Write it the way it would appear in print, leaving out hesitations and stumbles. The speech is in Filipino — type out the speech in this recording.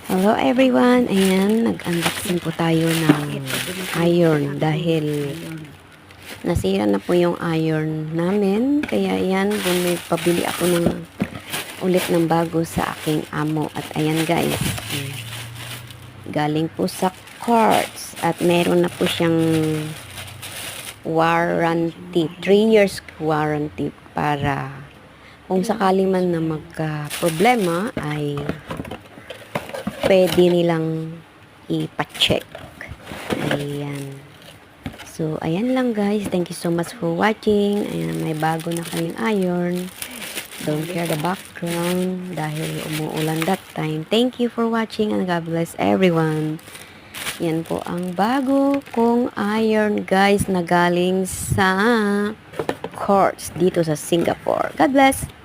Hello everyone! Ayan, nag-unboxing po tayo ng iron dahil nasira na po yung iron namin. Kaya ayan, pabili ako ulit ng bago sa aking amo. At ayan guys, galing po sa Quartz at meron na po siyang warranty, 3 years warranty para kung sakali man na magka-problema ay pwede nilang ipa-check. Ayan. So, ayan lang guys. Thank you so much for watching. Ayan, may bago na kaming iron. Don't care the background dahil umuulan that time. Thank you for watching and God bless everyone. Yan po ang bago kong iron guys na galing sa Quartz dito sa Singapore. God bless!